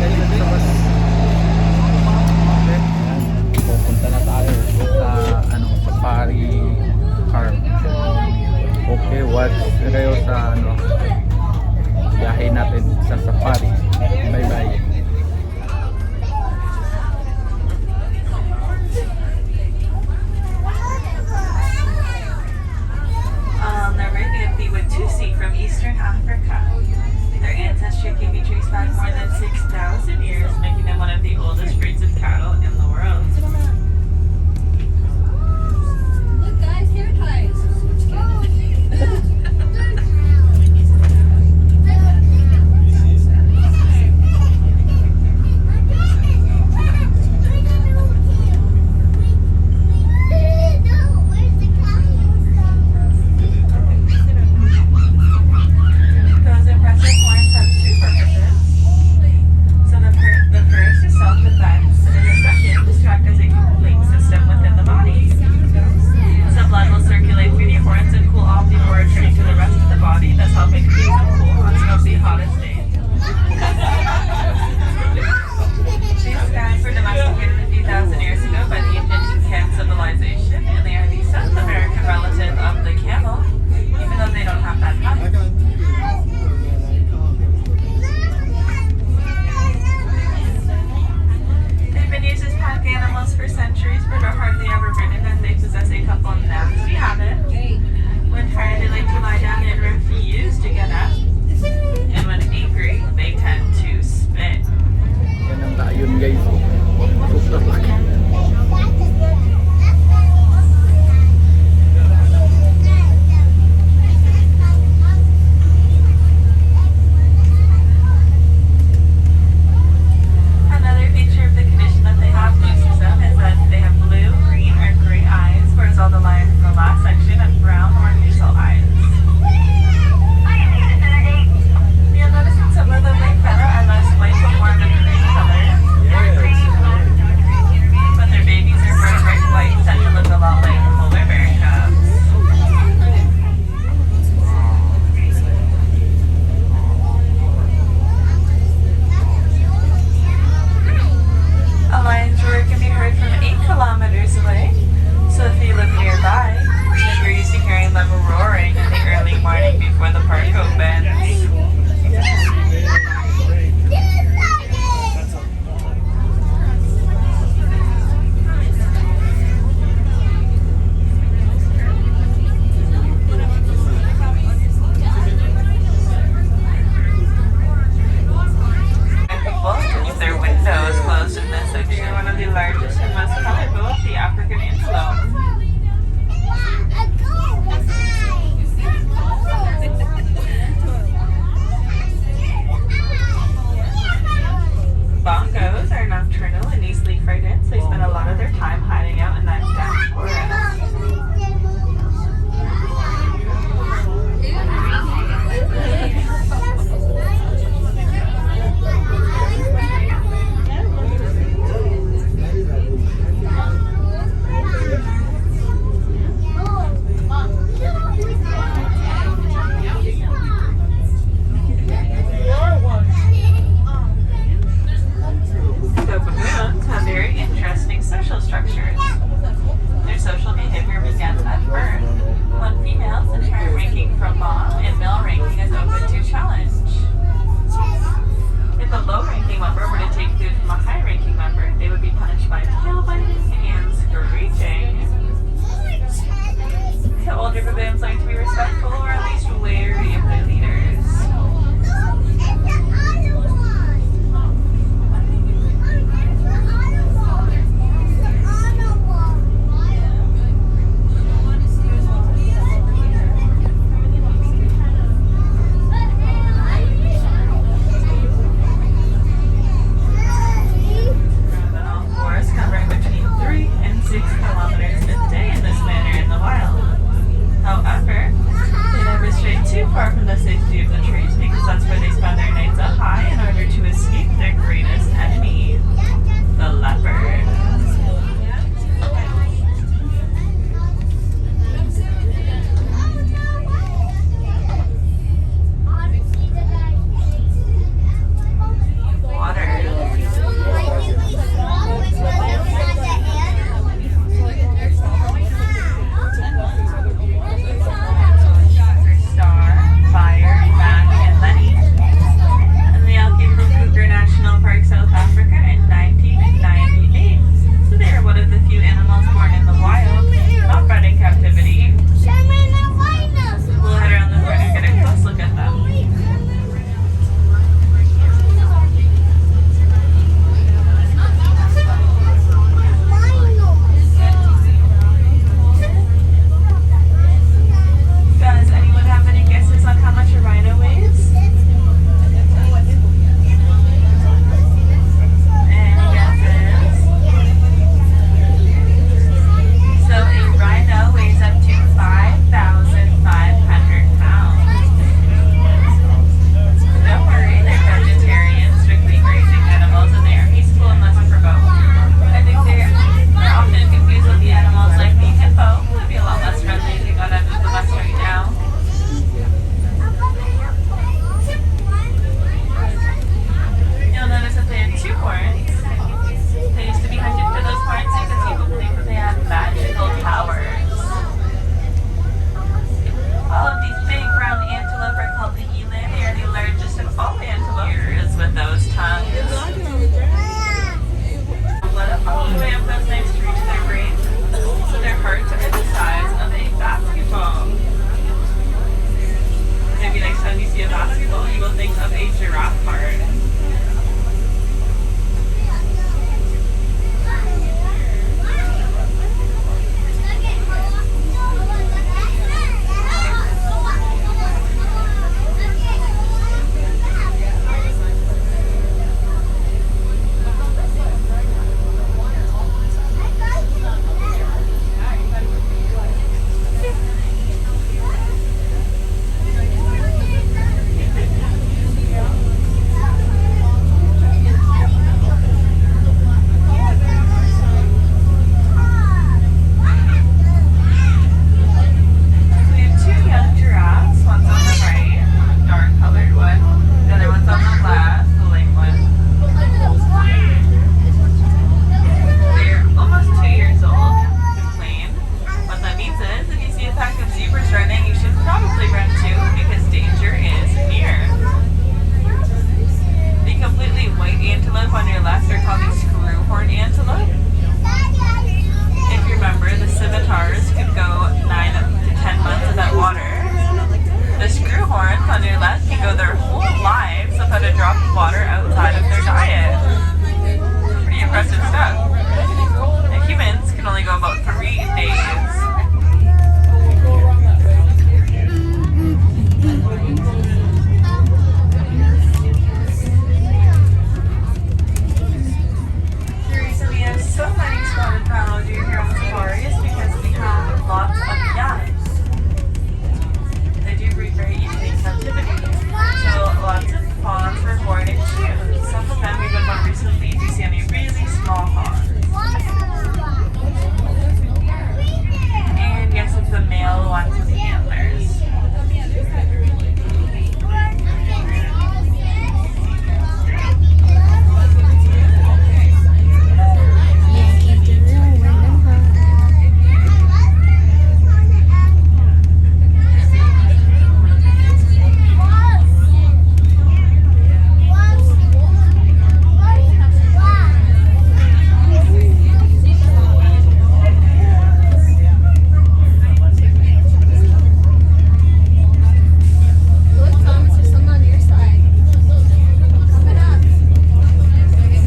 tayo dun sa bus. Okay. Ayan, pupunta na tayo sa ano, safari park. Okay, watch kayo sa ano, biyahe natin sa safari. Bye bye. Namariti with Tusi from Eastern Africa. Their ancestry can be traced back more than 6,000 years. white antelope on your left are called the screwhorn antelope. If you remember, the scimitars could go 9 to 10 months without water. The screwhorns on your left can go their whole lives without a drop of water outside of their diet. Pretty impressive stuff. And humans can only go about 3 days. The reason we have so many spotted fallow deer here on safari is because we have lots of young. They do breed very easily in captivity, so lots of fawns were born in June. Some of them, even more recently, you see any really small fawns. And yes, it's the male ones with the antlers.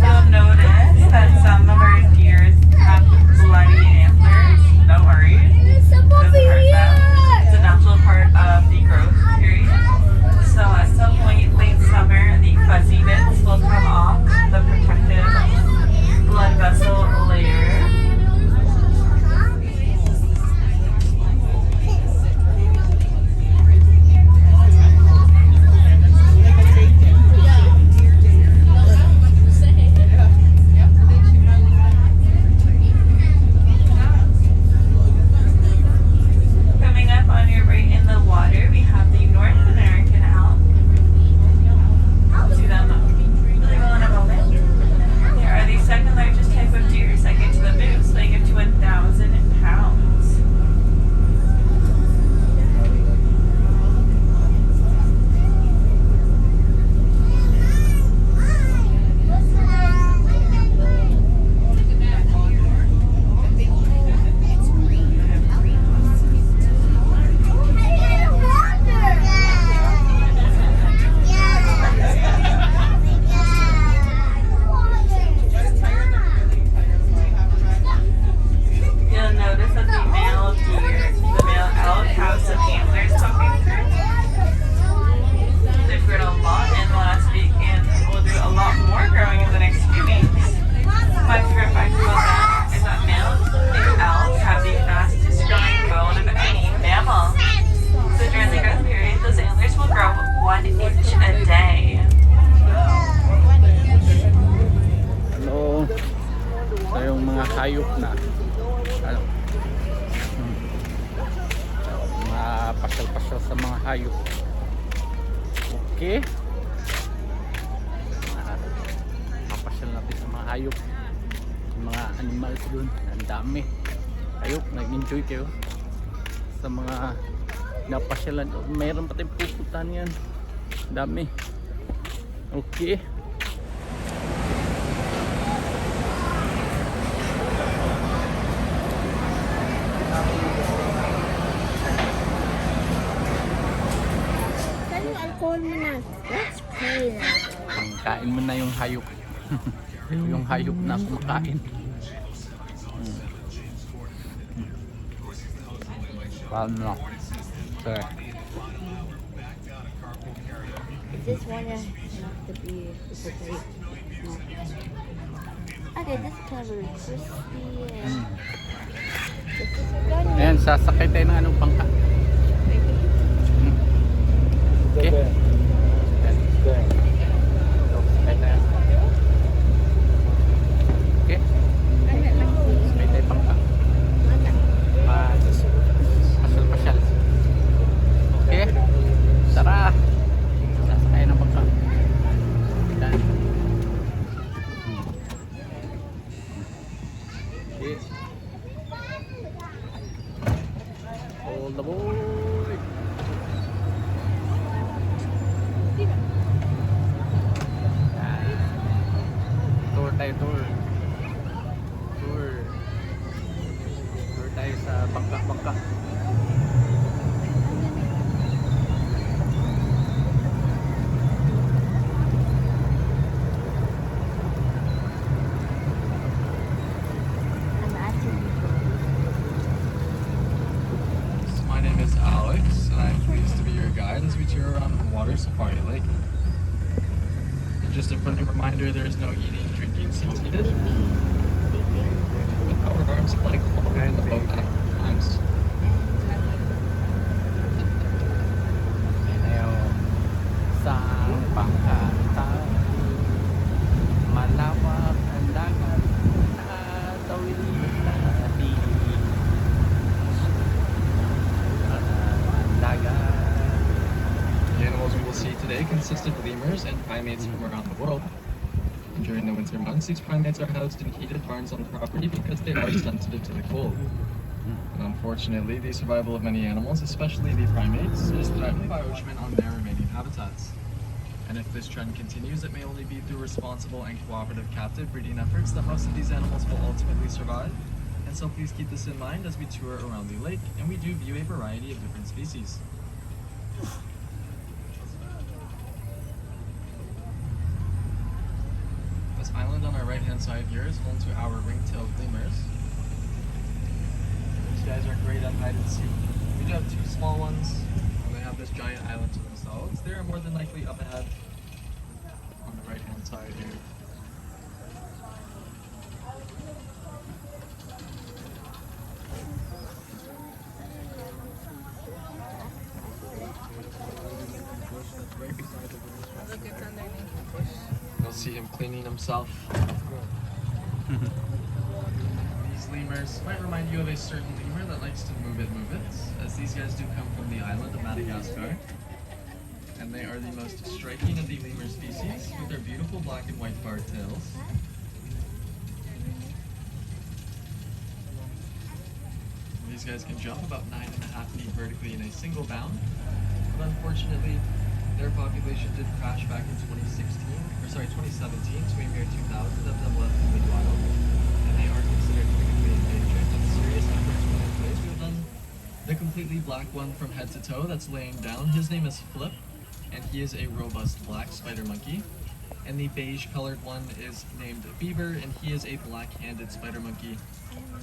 You'll notice that some of our deer have bloody antlers. No worries. Doesn't hurt them. It's a natural part of the growth period. So at some point late summer, the fuzzy bits will come off the protective blood vessel layer. Coming up on your right in the water, we have the North American elk. You'll see them really well in a moment. They are the second largest type of deer, second to the moose, weighing up to 1,000 pounds. You'll notice that the male deer, the male elk, have some antlers poking through. They've grown a lot in the last week and will do a lot more growing in the next few weeks. My favorite fact about them is that male elk have the fastest growing bone of any mammal. So during the growth period, those antlers will grow 1 inch a day. Hello. So yung mga hayop na ano, mga pasyal-pasyal sa mga hayop. Okay. Papasyal natin sa mga hayop, mga animals dun. Ang dami. Hayop, nag-enjoy kayo sa mga napasyalan. Mayroon pa tayong puputan yan. Ang dami. Okay. Alcohol mo na. Let's play now. Kain mo na yung hayop. Yung hayop na kumakain. Paano na? Sir. This one has to be separate. Okay, this is kind of crispy. This is good. Ayan, sasakay tayo ng anong bangka. Okay. Ayan. So, sakay tayo. Okay. Sakay tayo bangka. Pasyal-pasyal. Okay. Tara. Sasakay ng bangka. Ayan. Okay. All the boy. Tour tayo, tour. Tour. Tour tayo sa bangka-bangka. I'm actually My name is Alex, and I'm pleased to be your guide as we tour around Water Safari Lake. And just a friendly reminder, there is no eating, drinking, seats needed. Our arms are like behind the boat at all times. Ayaw sa bangka tayo. Malawak ang dagat na tawid natin. Ang dagat. The animals we will see today consist of lemurs and primates from around the world. And during the winter months, these primates are housed in heated barns on the property because they are sensitive to the cold. And unfortunately, the survival of many animals, especially the primates, is threatened by poachment on their remaining habitats. And if this trend continues, it may only be through responsible and cooperative captive breeding efforts that most of these animals will ultimately survive. And so please keep this in mind as we tour around the lake, and we do view a variety of different species. This island on our right-hand side here is home to our ring-tailed lemurs. These guys are great at hide and seek. We do have two small ones, and they have this giant island to themselves. They are more than likely up ahead on the right-hand side here. Right beside the You'll see him cleaning himself. These lemurs might remind you of a certain lemur that likes to move it, as these guys do come from the island of Madagascar. And they are the most striking of the lemur species, with their beautiful black and white barred tails. These guys can jump about 9.5 feet vertically in a single bound, but unfortunately, their population did crash back in 2017 to a mere 2,000 of them left in the wild, and they are considered critically endangered. And serious efforts were in place. We have done the completely black one from head to toe that's laying down. His name is Flip, and he is a robust black spider monkey. And the beige colored one is named Beaver, and he is a black-handed spider monkey.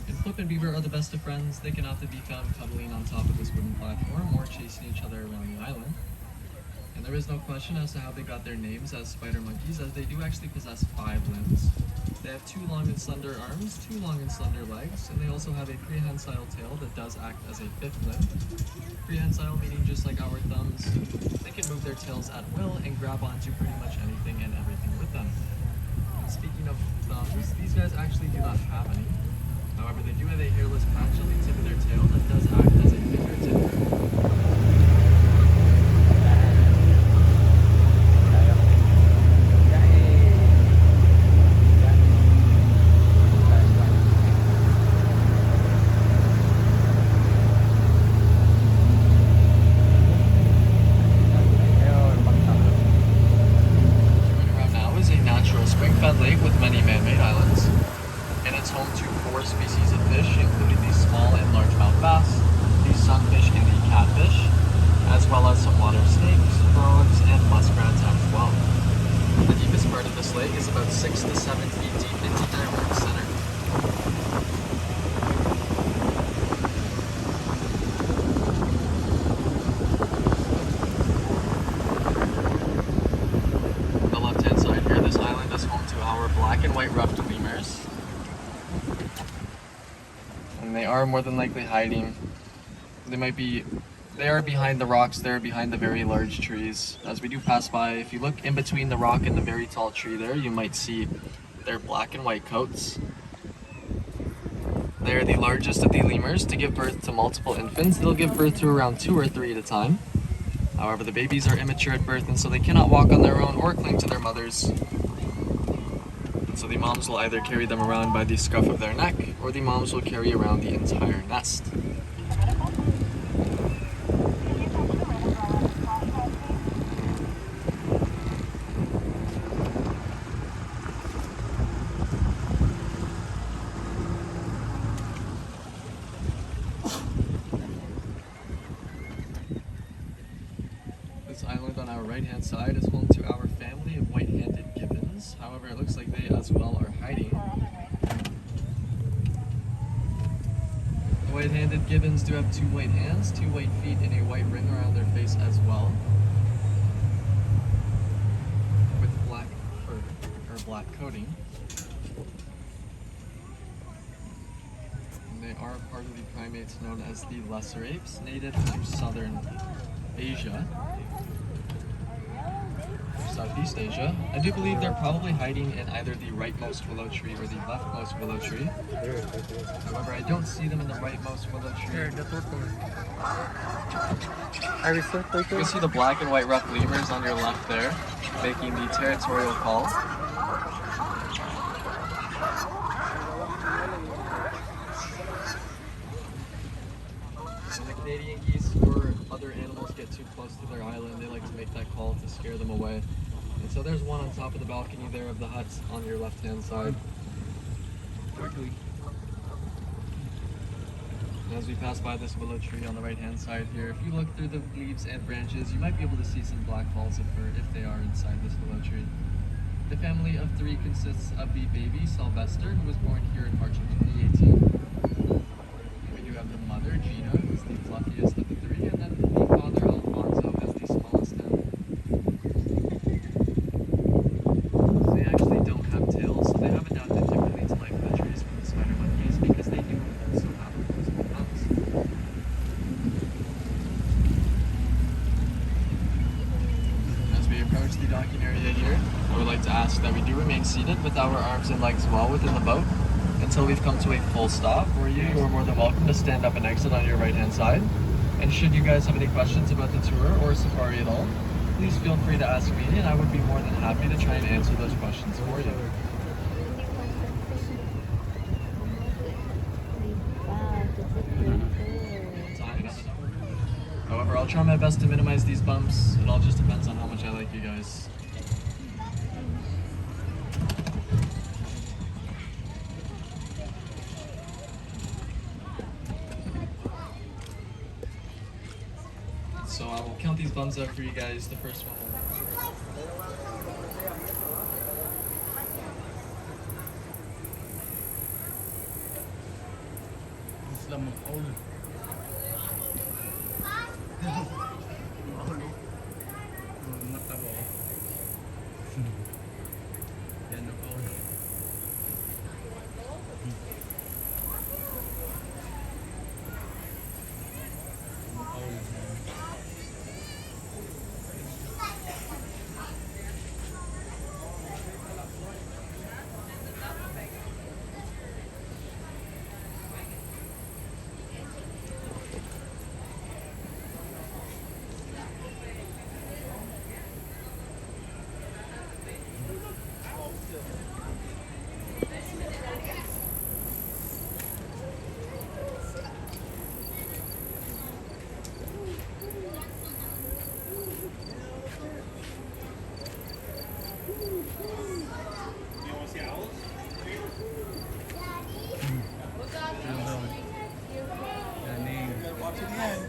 And Flip and Beaver are the best of friends. They can often be found cuddling on top of this wooden platform or chasing each other around the island. And there is no question as to how they got their names as spider monkeys, as they do actually possess 5 limbs. They have 2 long and slender arms, 2 long and slender legs, and they also have a prehensile tail that does act as a 5th limb. Prehensile meaning just like our thumbs, they can move their tails at will and grab onto pretty much anything and everything with them. And speaking of thumbs, these guys actually do not have any. However, they do have a hairless patch on the tip of their tail that does act as a fingertip. Lake with many man-made islands, and it's home to 4 species of fish, including the small and largemouth bass, the sunfish and the catfish, as well as some water snakes, frogs, and muskrats as well. The deepest part of this lake is about 6 to 7 feet deep into their root center. Black and white ruffed lemurs, and they are more than likely hiding. They are behind the rocks there, behind the very large trees. As we do pass by, if you look in between the rock and the very tall tree there, you might see their black and white coats. They are the largest of the lemurs to give birth to multiple infants. They'll give birth to around 2 or 3 at a time. However, the babies are immature at birth, and so they cannot walk on their own or cling to their mothers. So the moms will either carry them around by the scruff of their neck, or the moms will carry around the entire nest. left-hand side is home to our family of white-handed gibbons. However, it looks like they as well are hiding. The white-handed gibbons do have 2 white hands, 2 white feet, and a white ring around their face as well, with black fur, or black coating. And they are part of the primates known as the lesser apes, native to southern Asia, Southeast Asia. I do believe they're probably hiding in either the rightmost willow tree or the leftmost willow tree. However, I don't see them in the rightmost willow tree. You can see the black and white rough lemurs on your left there, making the territorial call. When the Canadian geese or other animals get too close to their island, they like to make that call to scare them away. And so there's one on top of the balcony there of the huts on your left-hand side. And as we pass by this willow tree on the right-hand side here, if you look through the leaves and branches, you might be able to see some black balls of fur if they are inside this willow tree. The family of 3 consists of the baby, Sylvester, who was born here in March of 2018. We do have the mother, Gina, who's the fluffiest of the 3, and then the father, Alfonso, is the smallest of. They actually don't have tails, so they have adapted differently to life in the trees from the spider monkeys because they do also have opposable thumbs. As we approach the docking area here, I would like to ask that we do remain seated with our arms and legs well within the boat until we've come to a full stop, where you are more than welcome to stand up and exit on your right-hand side. And should you guys have any questions about the tour or safari at all, please feel free to ask me, and I would be more than happy to try and answer those questions for you. However, I'll try my best to minimize these bumps. It all just depends on how much I like you guys. So I will count these bums out for you guys. The first one.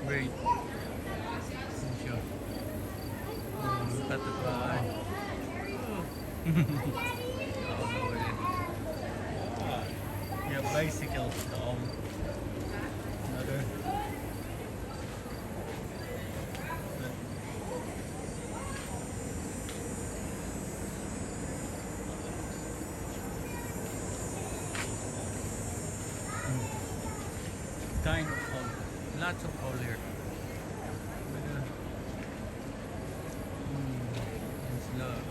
Great. Sure. Butterfly. Yeah, bicycle. Another. Kind of lots of oil here. It's love.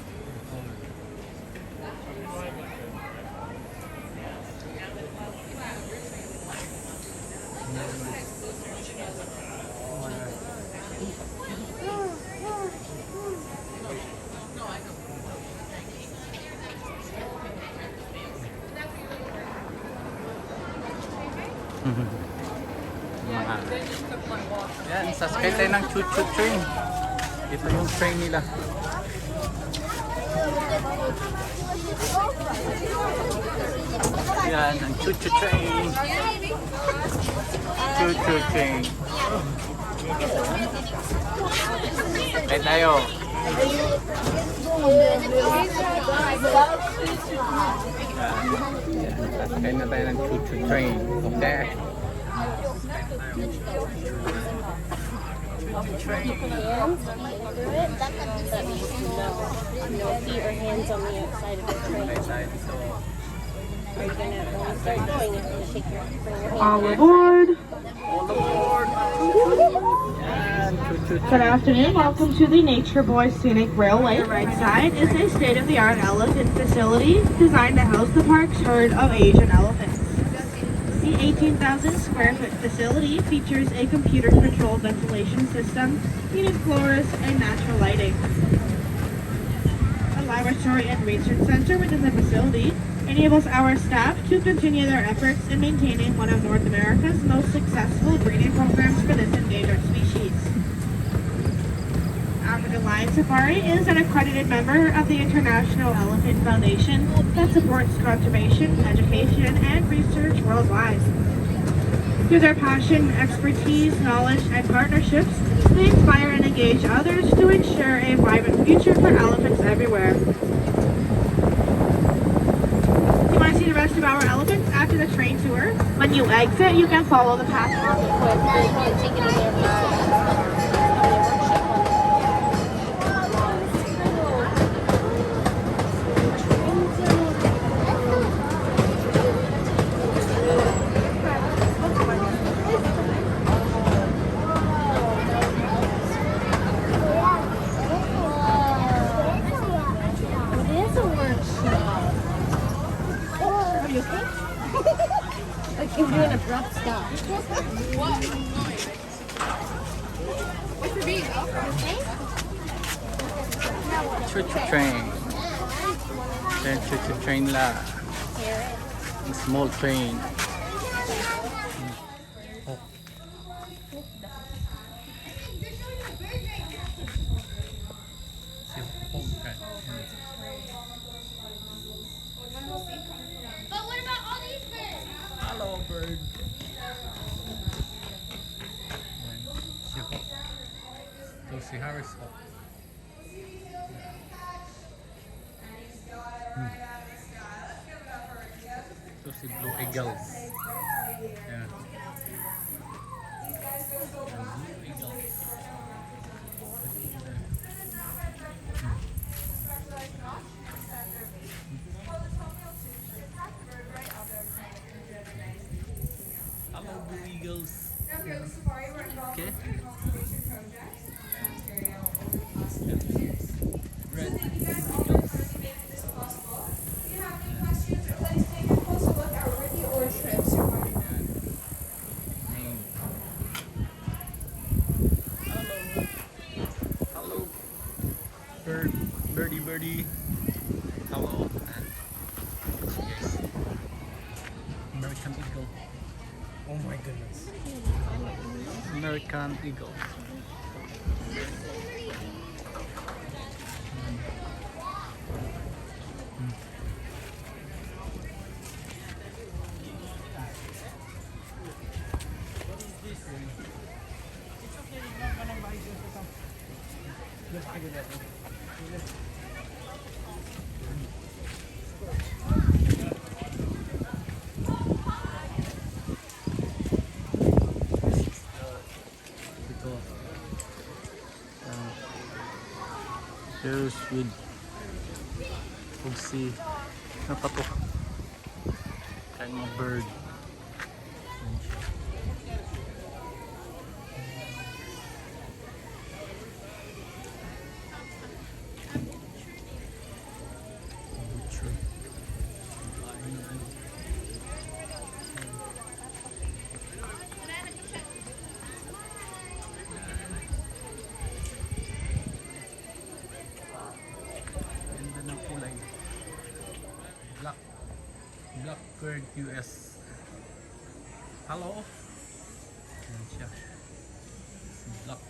Yan, sasakay tayo ng choo-choo train. Ito yung train nila. Yan, ang choo-choo train. Choo-choo train. Kaya tayo. Sasakay na tayo ng choo-choo train. Okay. No feet or hands on the outside of the train. Are you gonna, when you start going, you're gonna shake your, bring your hand All back. aboard! Yan, choo-choo Good train. afternoon. Welcome to the Nature Boy Scenic Railway. The right side is a state-of-the-art elephant facility designed to house the park's herd of Asian elephants. The 18,000 square foot facility features a computer-controlled ventilation system, heated floors, and natural lighting. A laboratory and research center within the facility enables our staff to continue their efforts in maintaining one of North America's most successful breeding programs for this endangered species. African Lion Safari is an accredited member of the International Elephant Foundation that supports conservation, education, and research worldwide. Through their passion, expertise, knowledge, and partnerships, they inspire and engage others to ensure a vibrant future for elephants everywhere. You want to see the rest of our elephants after the train tour? When you exit, you can follow the path. It is a workshop. Are you okay? Like you're doing abrupt stop. Choo-choo train. Yan, choo-choo train la. Small train. But what about all these birds? Hello, bird. Ito si Harris Hawk. Ito si Blue Eagles. Yan. Blue Eagles. Hello, Blue Eagles. Okay. Red Eagles. Name. Hello. Hello. Birdie. Hello. Yes. American Eagle. Oh my goodness. American Eagle. Ito. Here's with si napatok kain mga bird. Yan siya. Butcher. Kain na ano. Ganda ng kulay. Blackbird US. Hello. Yan siya. Si Black.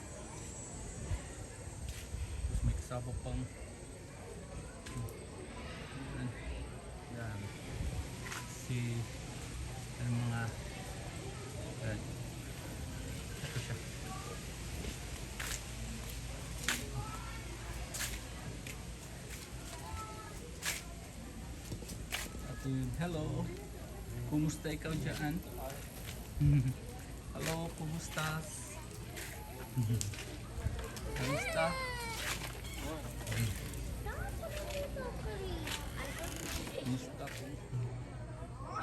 Tapos may kasama pang yan. Si ano mga yan. Ito siya. Hello. Kumusta ikaw dyan? Hello, kumustas? Kumusta? Kumusta po?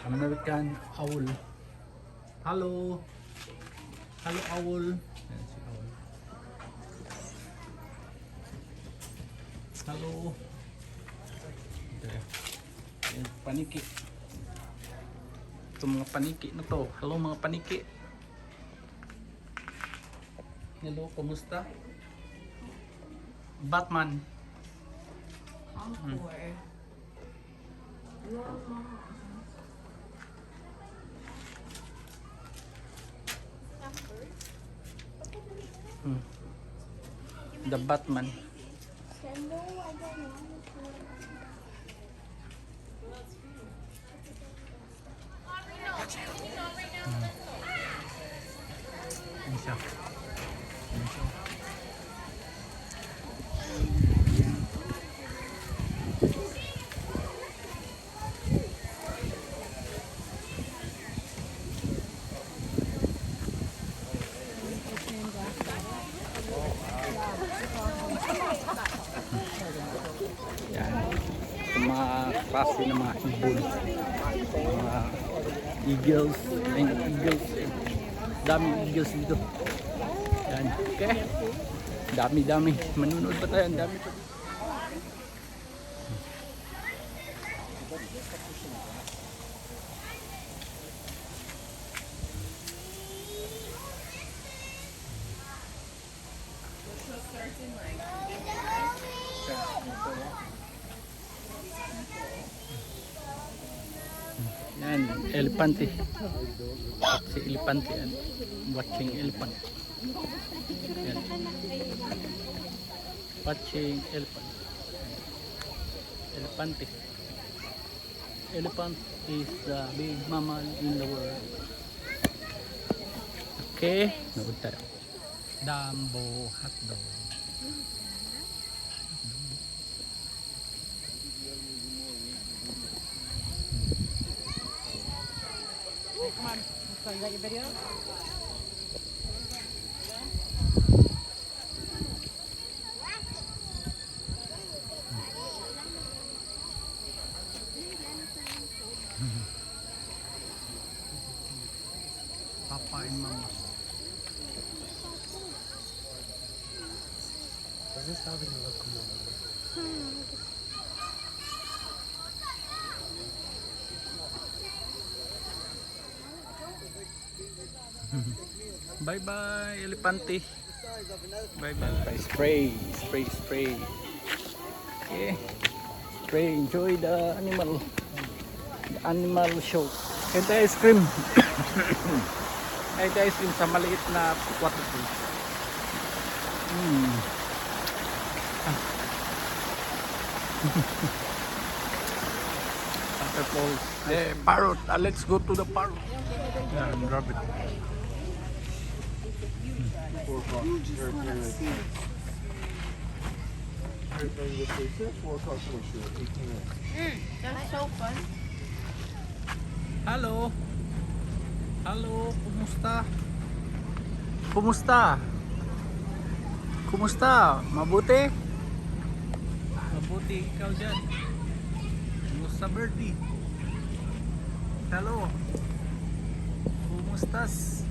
American owl. Hello. Hello, owl. Ayan si owl. Hello. Okay. Ayan, paniki. Ito mga paniki na to. Hello mga paniki. Hello, kumusta? Batman. Hmm. The Batman. Ano siya? Ano siya? Yan. Ito mga klase ng mga ibon. Mga eagles. Ayun, eagles. Dami eagles dito. Yan. Okay. Dami. Manunod pa tayo. Ang dami pa. Yan, elepante. Si elepante yan. Watching elephant. Yan. Watching elephant. Elepante. Elephant is the big mammal in the world. Okay. Nood tayo. Dumbo hotdog. Papa and Mama. Was this having a look cool? Bye bye, elepante. Bye bye. Spray. Okay. Spray. Enjoy the animal. The animal show. Ito ice cream. Ito ice cream sa maliit na waterfall. Waterfall. Eh, parrot. Let's go to the parrot. Yeah, rabbit. 4 o'clock. Right. 4 o'clock for sure. 18 minutes. That's so fun. Hello. Hello, kumusta? Kumusta? Kumusta? Mabuti? Mabuti ikaw dyan. Kumusta birdie? Hello. Kumustas?